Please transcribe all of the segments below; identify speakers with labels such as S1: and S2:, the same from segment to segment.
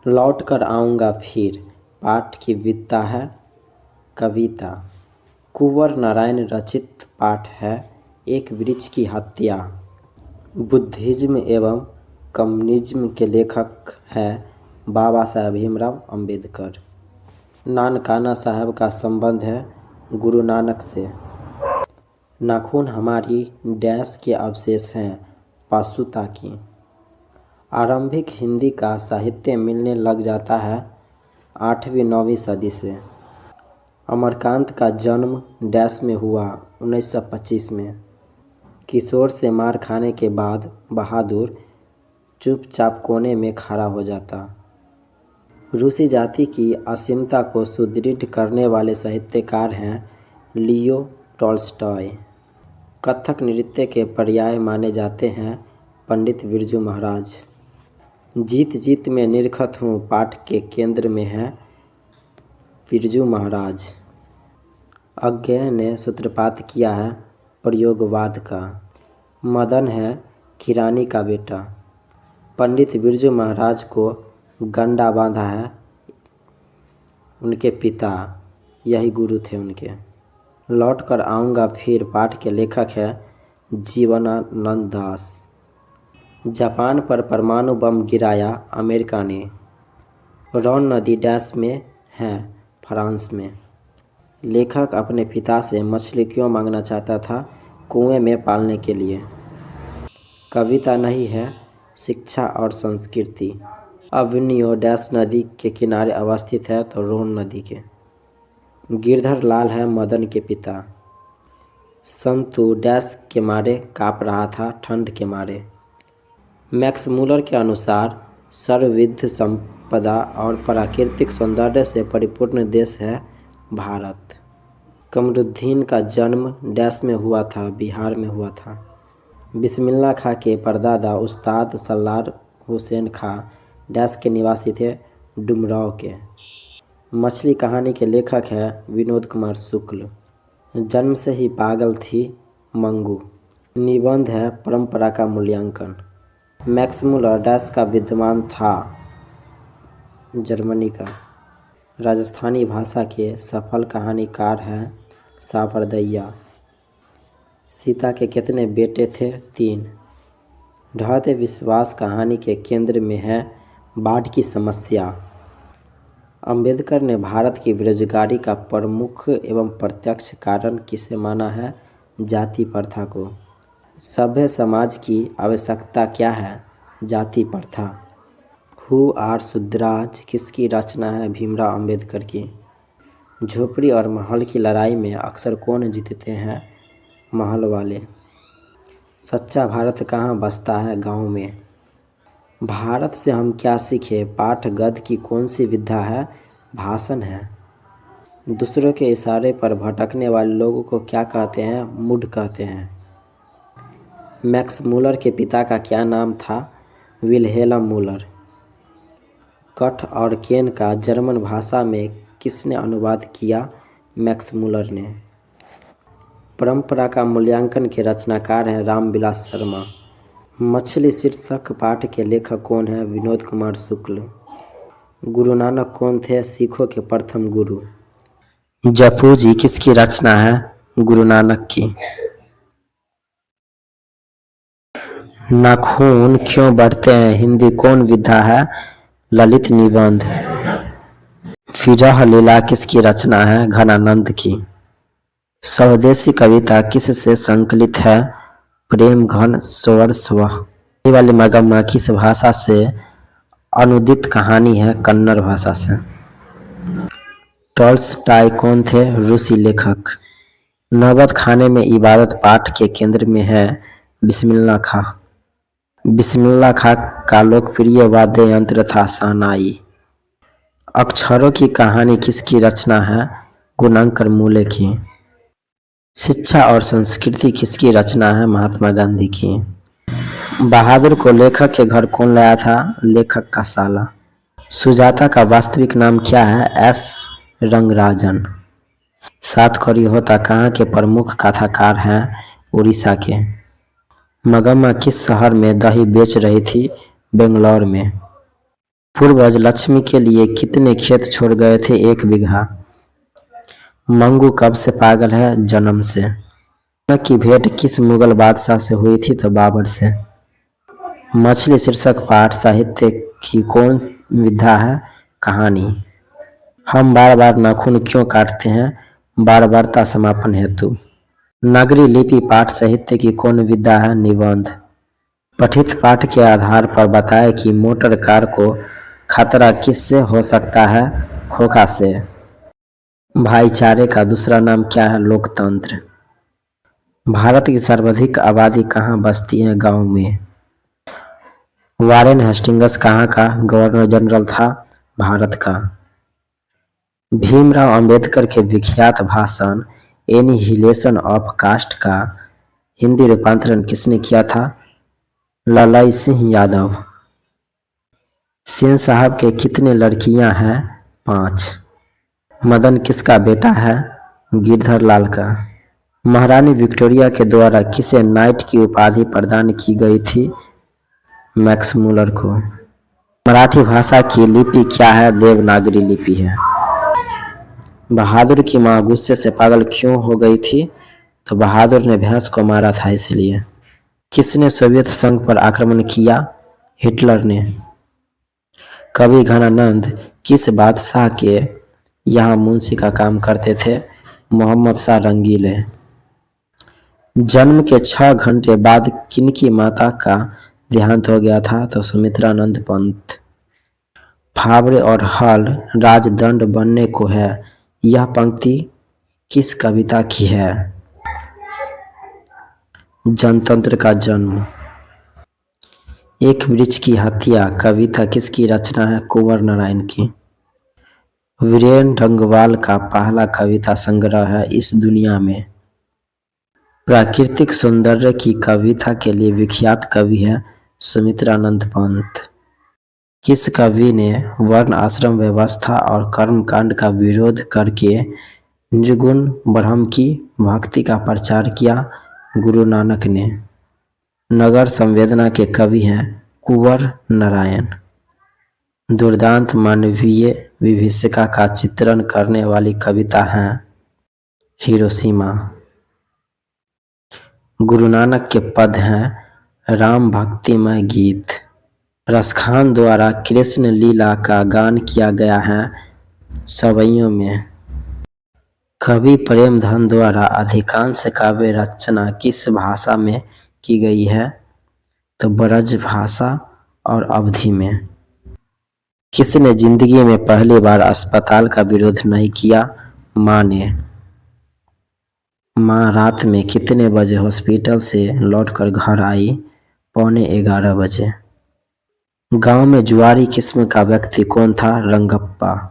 S1: लौट कर आऊँगा फिर पाठ की विद्या है कविता। कुंवर नारायण रचित पाठ है एक वृक्ष की हत्या। बुद्धिज्म एवं कम्युनिज्म के लेखक हैं बाबा साहेब भीमराव अंबेडकर। नानकाना साहब का संबंध है गुरु नानक से। नाखून हमारी डैश के अवशेष हैं पशुता की। आरंभिक हिंदी का साहित्य मिलने लग जाता है 8वीं-9वीं सदी से। अमरकांत का जन्म डैश में हुआ 1925 में। किशोर से मार खाने के बाद बहादुर चुपचाप कोने में खड़ा हो जाता। रूसी जाति की असीमता को सुदृढ़ करने वाले साहित्यकार हैं लियो टॉल्स्टॉय। कथक नृत्य के पर्याय माने जाते हैं पंडित बिरजू महाराज। जीत जीत में निरखत हूँ पाठ के केंद्र में है बिरजू महाराज। अज्ञेय ने सूत्रपात किया है प्रयोगवाद का। मदन है किरानी का बेटा। पंडित बिरजू महाराज को गंडा बांधा है उनके पिता, यही गुरु थे उनके। लौट कर आऊँगा फिर पाठ के लेखक है जीवनानंद दास। जापान पर परमाणु बम गिराया अमेरिका ने। रॉन नदी डैश में है फ्रांस में। लेखक अपने पिता से मछली क्यों मांगना चाहता था? कुएं में पालने के लिए। कविता नहीं है शिक्षा और संस्कृति। अभिनयो डैश नदी के किनारे अवस्थित है तो रोन नदी के। गिरधर लाल है मदन के पिता। संतु डैश के मारे काँप रहा था ठंड के मारे। मैक्स मूलर के अनुसार सर्वविध संपदा और प्राकृतिक सौंदर्य से परिपूर्ण देश है भारत। कमरुद्दीन का जन्म डैश में हुआ था, बिहार में हुआ था। बिस्मिल्लाह खां के परदादा उस्ताद सल्लार हुसैन खां डैश के निवासी थे, डुमरांव के। मछली कहानी के लेखक हैं विनोद कुमार शुक्ल। जन्म से ही पागल थी मंगू। निबंध है परंपरा का मूल्यांकन। मैक्स मूलर डैश का विद्वान था, जर्मनी का। राजस्थानी भाषा के सफल कहानीकार हैं सावरदैया। सीता के कितने बेटे थे? 3। ढहते विश्वास कहानी के केंद्र में है बाढ़ की समस्या। अंबेडकर ने भारत की बेरोजगारी का प्रमुख एवं प्रत्यक्ष कारण किसे माना है? जाति प्रथा को। सभ्य समाज की आवश्यकता क्या है? जाति प्रथा। हु आर शूद्राज किसकी रचना है? भीमराव अंबेडकर की। झोपड़ी और महल की लड़ाई में अक्सर कौन जीतते हैं? महल वाले। सच्चा भारत कहाँ बसता है? गाँव में। भारत से हम क्या सीखे? पाठ गद्य की कौन सी विधा है? भाषण है। दूसरों के इशारे पर भटकने वाले लोगों को क्या कहते हैं? मूढ़ कहते हैं। मैक्स मूलर के पिता का क्या नाम था? Wilhelm Müller. कठ और केन का जर्मन भाषा में किसने अनुवाद किया? मैक्स मूलर ने। परंपरा का मूल्यांकन के रचनाकार हैं रामविलास शर्मा। मछली शीर्षक पाठ के लेखक कौन हैं? विनोद कुमार शुक्ल। गुरु नानक कौन थे? सिखों के प्रथम गुरु। जपू जी किसकी रचना है? गुरु नानक की। नाखून क्यों बढ़ते हैं? हिंदी कौन विधा है? ललित निबंध। विरह लीला किसकी रचना है? घनानंद की। स्वदेशी कविता किससे संकलित है? प्रेम घन स्वर स्व। ये वाली मगमा किस भाषा से अनुदित कहानी है? कन्नड़ भाषा से। टॉल्स्टॉय कौन थे? रूसी लेखक। नौबत खाने में इबादत पाठ के केंद्र में है बिस्मिल्लाह खां। बिस्मिल्लाह खां का लोकप्रिय वाद्य यंत्र था शहनाई। अक्षरों की कहानी किसकी रचना है? गुणंकर मूले की। शिक्षा और संस्कृति किसकी रचना है? महात्मा गांधी की। बहादुर को लेखक के घर कौन लाया था? लेखक का साला। सुजाता का वास्तविक नाम क्या है? एस रंगराजन। सात कौड़ी होता कहाँ के प्रमुख कथाकार हैं? उड़ीसा के। मगम्मा किस शहर में दही बेच रही थी? बेंगलौर में। पूर्वज लक्ष्मी के लिए कितने खेत छोड़ गए थे? 1 बीघा। मंगू कब से पागल है? जन्म से। सोने की भेंट किस मुगल बादशाह से हुई थी? तो बाबर से। मछली शीर्षक पाठ साहित्य की कौन विधा है? कहानी। हम बार बार नाखून क्यों काटते हैं? बारबारता समापन हेतु। नगरी लिपि पाठ साहित्य की कौन विधा है? निबंध। पठित पाठ के आधार पर बताएं कि मोटर कार को खतरा किससे हो सकता है? खोखा से। भाईचारे का दूसरा नाम क्या है? लोकतंत्र। भारत की सर्वाधिक आबादी कहाँ बसती है? गांव में। वारेन हेस्टिंग्स कहाँ का गवर्नर जनरल था? भारत का। भीमराव अंबेडकर के विख्यात भाषण एनिहिलेशन ऑफ कास्ट का हिंदी रूपांतरण किसने किया था? ललाई सिंह यादव। सेन साहब के कितने लड़कियां हैं? 5। मदन किसका बेटा है? गिरधर लाल का। महारानी विक्टोरिया के द्वारा किसे नाइट की उपाधि प्रदान की गई थी? मैक्स मुलर को। मराठी भाषा की लिपि क्या है? देवनागरी लिपि है। बहादुर की मां गुस्से से पागल क्यों हो गई थी? तो बहादुर ने भैंस को मारा था इसलिए। किसने सोवियत संघ पर आक्रमण किया? हिटलर ने। कवि घनानंद किस बादशाह के यहाँ मुंशी का काम करते थे? मोहम्मद शाह रंगीले। जन्म के 6 घंटे बाद किनकी माता का देहांत हो गया था? तो सुमित्रानंद पंत। फावड़े और हल राजदंड बनने को है, यह पंक्ति किस कविता की है? जनतंत्र का जन्म। एक वृक्ष की हत्या कविता किसकी रचना है? कुंवर नारायण की। वीरेन डंगवाल का पहला कविता संग्रह है इस दुनिया में। प्राकृतिक सौंदर्य की कविता के लिए विख्यात कवि है सुमित्रानंद पंत। किस कवि ने वर्ण आश्रम व्यवस्था और कर्मकांड का विरोध करके निर्गुण ब्रह्म की भक्ति का प्रचार किया? गुरु नानक ने। नगर संवेदना के कवि हैं कुंवर नारायण। दुर्दांत मानवीय विभीषिका का चित्रण करने वाली कविता है हिरोशिमा। गुरु नानक के पद हैं राम भक्तिमय गीत। रसखान द्वारा कृष्ण लीला का गान किया गया है सवैयों में। कवि प्रेमधन द्वारा अधिकांश काव्य रचना किस भाषा में की गई है? तो ब्रज भाषा और अवधी में। किसने जिंदगी में पहली बार अस्पताल का विरोध नहीं किया? मां ने। मां रात में कितने बजे हॉस्पिटल से लौटकर घर आई? 11:15 बजे। गांव में जुआरी किस्म का व्यक्ति कौन था? रंगप्पा।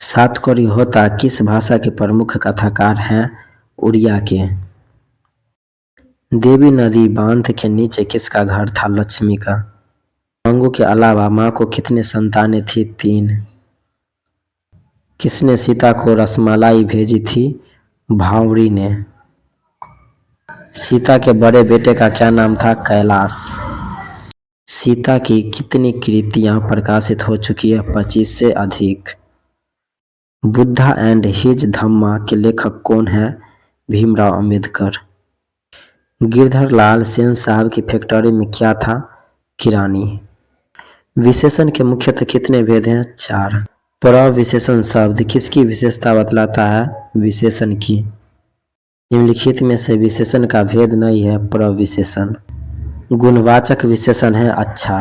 S1: सातकड़ी होता किस भाषा के प्रमुख कथाकार हैं? उड़िया के। देवी नदी बांध के नीचे किसका घर था? लक्ष्मी का। मंगू के अलावा मां को कितने संतानें थी? 3। किसने सीता को रसमलाई भेजी थी? भावरी ने। सीता के बड़े बेटे का क्या नाम था? कैलाश। सीता की कितनी कृतियां प्रकाशित हो चुकी है? 25 से अधिक। बुद्धा एंड हिज धम्मा के लेखक कौन है? भीमराव अंबेडकर। गिरधर लाल सेन साहब की फैक्ट्री में क्या था? किरानी। विशेषण के मुख्यतः कितने भेद हैं? 4। प्रविशेषण शब्द किसकी विशेषता बतलाता है? विशेषण की। निम्नलिखित में से विशेषण का भेद नहीं है प्रविशेषण। गुणवाचक विशेषण है अच्छा।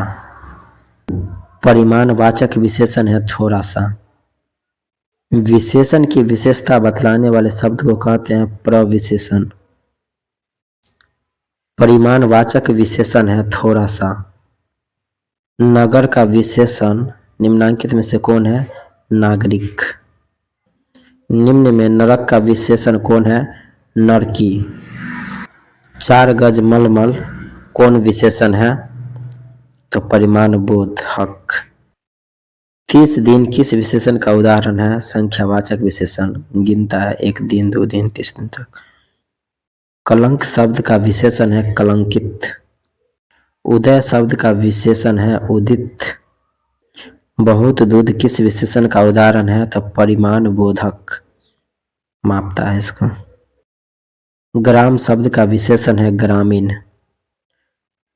S1: परिमाणवाचक विशेषण है थोड़ा सा। विशेषण की विशेषता बतलाने वाले शब्द को कहते हैं प्रविशेषण। परिमाणवाचक विशेषण है थोड़ा सा। नगर का विशेषण निम्नांकित में से कौन है? नागरिक। निम्न में नरक का विशेषण कौन है? नरकी। 4 गज मलमल कौन विशेषण है? तो परिमाणबोधक। 30 दिन किस विशेषण का उदाहरण है? संख्यावाचक विशेषण। गिनता है 1 दिन 2 दिन 30 दिन तक। कलंक शब्द का विशेषण है कलंकित। उदय शब्द का विशेषण है उदित। बहुत दूध किस विशेषण का उदाहरण है? तो परिमाण बोधक, मापता है इसको। ग्राम शब्द का विशेषण है ग्रामीण।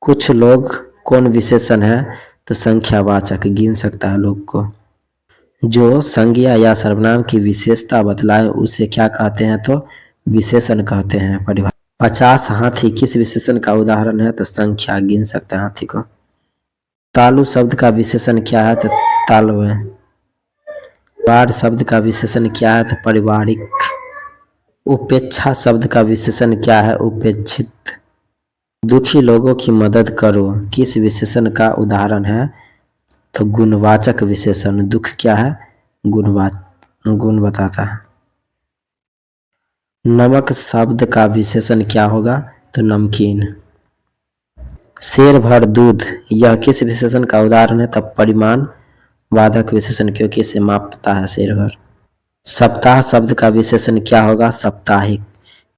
S1: कुछ लोग कौन विशेषण है? तो संख्यावाचक, गिन सकता है लोग को। जो संज्ञा या सर्वनाम की विशेषता बतलाए उसे क्या कहते हैं? तो विशेषण कहते हैं। परिभाषा। 50 हाथी किस विशेषण का उदाहरण है? तो संख्या, गिन सकते हैं हाथी को। तालु शब्द का विशेषण क्या है? तो तालवे। परिवार शब्द का विशेषण क्या है? तो पारिवारिक। उपेक्षा शब्द का विशेषण क्या है? उपेक्षित। दुखी लोगों की मदद करो किस विशेषण का उदाहरण है? तो गुणवाचक विशेषण। दुख क्या है? गुण बताता है। नमक शब्द का विशेषण क्या होगा? तो नमकीन। शेर भर दूध, यह किस विशेषण का उदाहरण है? तब परिमाण वादक विशेषण, क्योंकि इसे मापता है शेर भर। सप्ताह शब्द का विशेषण क्या होगा? साप्ताहिक।